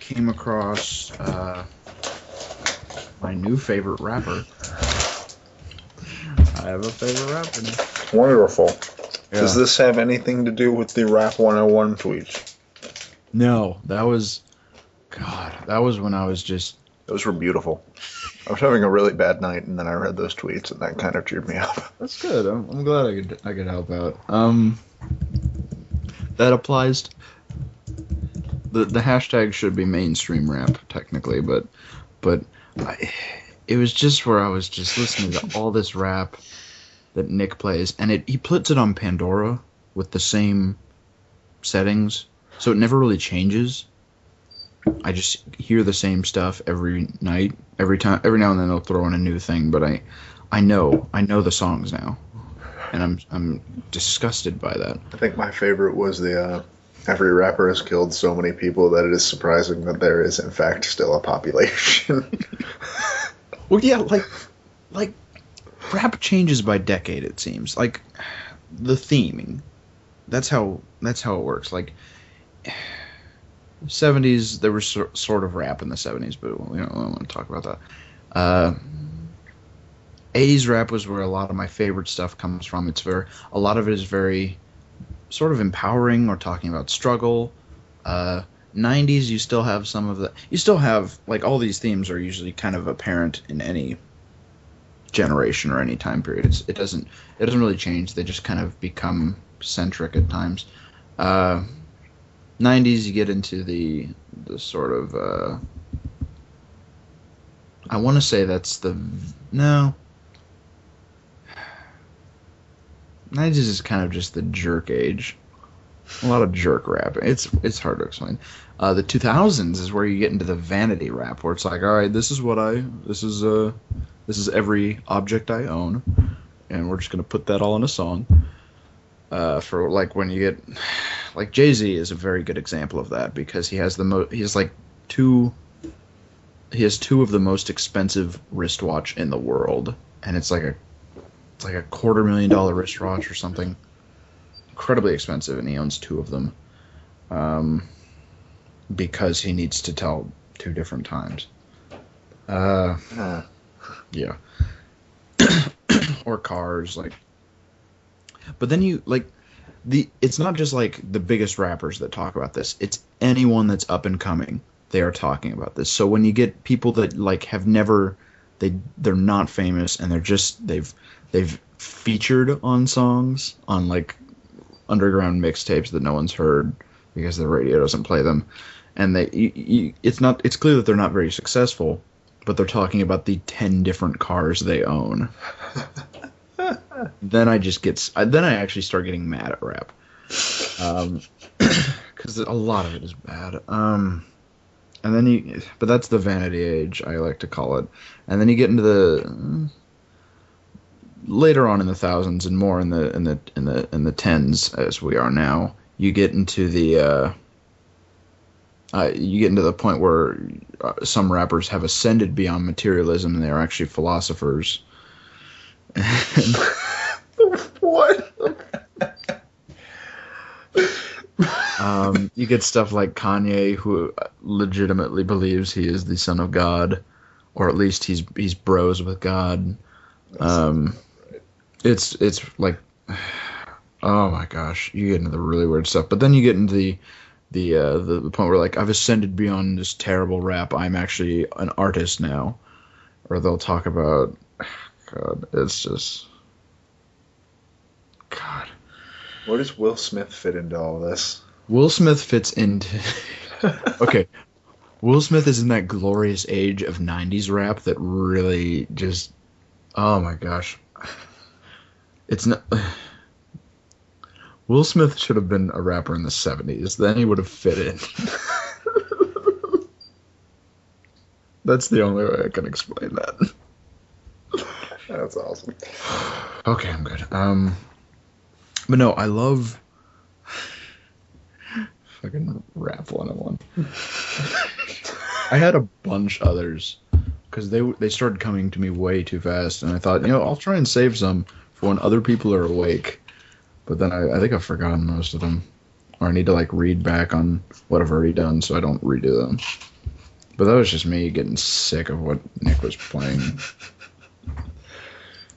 came across my new favorite rapper. I have a favorite rapper now. Wonderful. Yeah. Does this have anything to do with the Rap 101 tweets? No, that was when I was just... Those were beautiful. I was having a really bad night, and then I read those tweets, and that kind of cheered me up. That's good. I'm glad I could help out. That applies to... The hashtag should be mainstream rap, technically, but it was just where I was just listening to all this rap that Nick plays, and he puts it on Pandora with the same settings, so it never really changes. I just hear the same stuff every night, every now and then they'll throw in a new thing, but I know the songs now, and I'm disgusted by that. I think my favorite was the every rapper has killed so many people that it is surprising that there is in fact still a population. Well, yeah, like rap changes by decade, it seems. Like the theming, that's how it works. Like 70s, there was sort of rap in the 70s, but we don't want to talk about that. 80s rap was where a lot of my favorite stuff comes from. A lot of it is very sort of empowering or talking about struggle. 90s, you still have some of the... You still have, like, all these themes are usually kind of apparent in any generation or any time period. It doesn't really change. They just kind of become centric at times. 90s, you get into the sort of... I want to say that's the... No. 90s is kind of just the jerk age. A lot of jerk rap. It's hard to explain. The 2000s is where you get into the vanity rap, where it's like, all right, this is every object I own, and we're just gonna put that all in a song. For like when you get, like Jay-Z is a very good example of that, because he has two of the most expensive wristwatch in the world, and it's like a $250,000 wristwatch or something. Incredibly expensive, and he owns two of them, because he needs to tell two different times. Yeah. Or cars, like. But then it's not just like the biggest rappers that talk about this. It's anyone that's up and coming. They are talking about this. So when you get people that like have never, they're not famous, and they've featured on songs on like underground mixtapes that no one's heard because the radio doesn't play them, and it's clear that they're not very successful, but they're talking about the 10 different cars they own. Then I actually start getting mad at rap, because a lot of it is bad. And then but that's the vanity age, I like to call it. And then you get into the later on in the thousands and more in the tens, as we are now. You get into the point where some rappers have ascended beyond materialism, and they are actually philosophers. What? You get stuff like Kanye, who legitimately believes he is the son of God, or at least he's bros with God. It's like, oh my gosh, you get into the really weird stuff. But then you get into the point where like, I've ascended beyond this terrible rap. I'm actually an artist now. Or they'll talk about, God, it's just, God. Where does Will Smith fit into all this? Will Smith fits into... Okay. Will Smith is in that glorious age of 90s rap that really just... Oh my gosh. It's not... Will Smith should have been a rapper in the 70s. Then he would have fit in. That's the only way I can explain that. That's awesome. Okay, I'm good. But no, I love fucking Rap 101. I had a bunch others because they started coming to me way too fast, and I thought, I'll try and save some for when other people are awake. But then I think I've forgotten most of them, or I need to like read back on what I've already done so I don't redo them. But that was just me getting sick of what Nick was playing.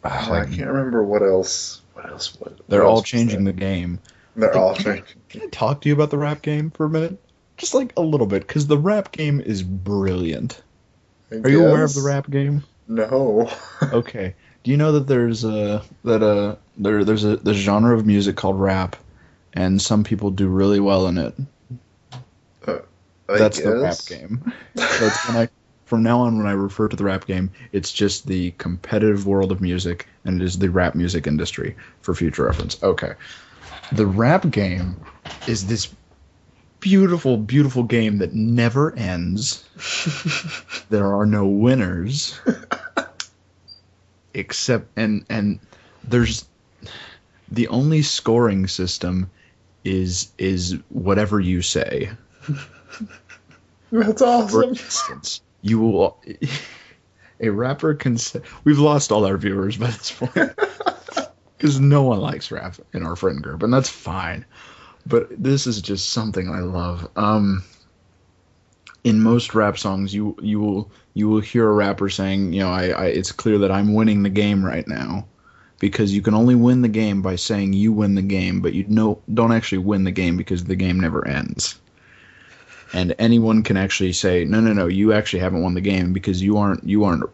I can't remember what else. They're what all else was changing there? the game. They're Like, all can I, changing. can I talk to you about the rap game for a minute? Just like a little bit, because the rap game is brilliant. I Are you aware of the guess. rap game? No. Okay. Do you know that there's a genre of music called rap, and some people do really well in it? Uh, I That's the rap guess. game. That's when I from now on when I refer to the rap game, it's just the competitive world of music, and it is the rap music industry for future reference. Okay. The rap game is this beautiful, beautiful game that never ends. There are no winners, except and there's the only scoring system is whatever you say. That's For awesome. instance, you will a rapper can say, we've lost all our viewers by this point because no one likes rap in our friend group, and that's fine. But this is just something I love. In most rap songs, you will hear a rapper saying, I it's clear that I'm winning the game right now, because you can only win the game by saying you win the game, but don't actually win the game because the game never ends. And anyone can actually say, no, no, no, you actually haven't won the game because you aren't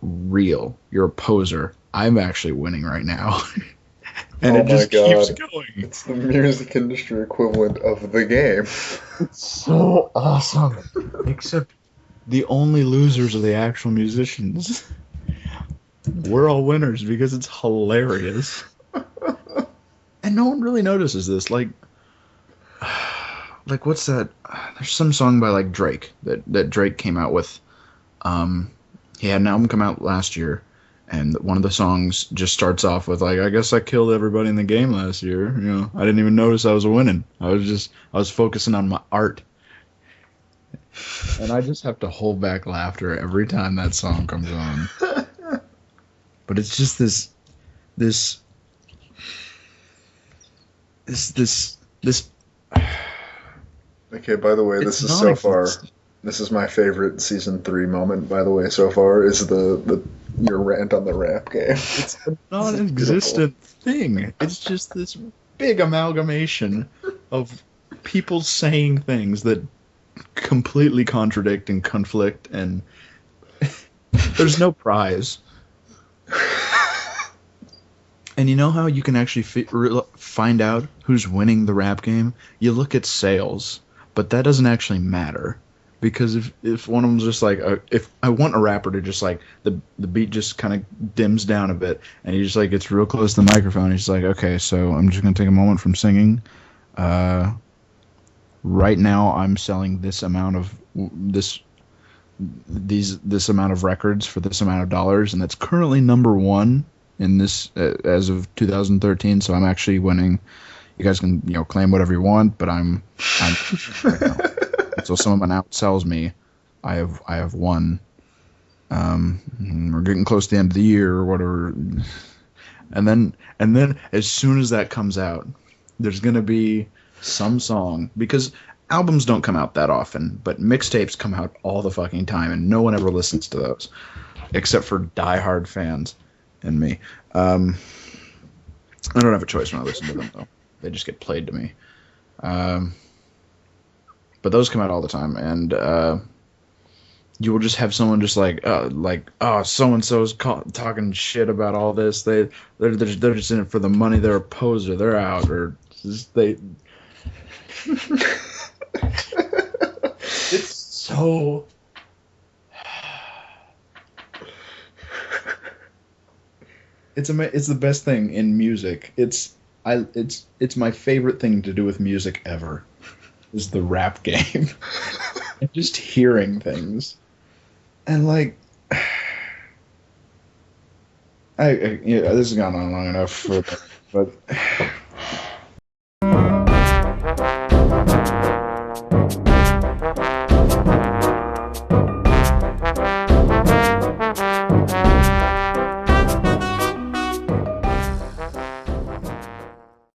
real. You're a poser. I'm actually winning right now. And Oh it my just keeps god. going. It's the music industry equivalent of the game. It's so awesome. Except the only losers are the actual musicians. We're all winners because it's hilarious. And no one really notices this. Like what's that? There's some song by like Drake that Drake came out with. He had an album come out last year, and one of the songs just starts off with like, "I guess I killed everybody in the game last year. I didn't even notice I was winning. I was focusing on my art." And I just have to hold back laughter every time that song comes on. But it's just this this Okay, by the way, it's this is so far. non-existent. This is my favorite season 3 moment, by the way, so far, is the your rant on the rap game. It's a This is beautiful. non-existent thing. It's just this big amalgamation of people saying things that completely contradict and conflict, and there's no prize. And you know how you can actually find out who's winning the rap game? You look at sales, but that doesn't actually matter. Because if one of them's just like, if I want a rapper to just like, the beat just kind of dims down a bit, and he just like gets real close to the microphone, he's like, okay, so I'm just going to take a moment from singing. Right now I'm selling this amount of this amount of records for this amount of dollars, and that's currently number one in this as of 2013. So I'm actually winning. You guys can claim whatever you want, but I'm right now. So someone outsells me. I have won. We're getting close to the end of the year or whatever, and then as soon as that comes out, there's gonna be some song, because albums don't come out that often, but mixtapes come out all the fucking time, and no one ever listens to those except for diehard fans and me. I don't have a choice when I listen to them though; they just get played to me. But those come out all the time, and you will just have someone just like, oh, so and so's talking shit about all this. They're just in it for the money. They're a poser. They're out, or just, they. It's so. It's the best thing in music. It's my favorite thing to do with music ever. Is the rap game. And just hearing things. And like, this has gone on long enough, but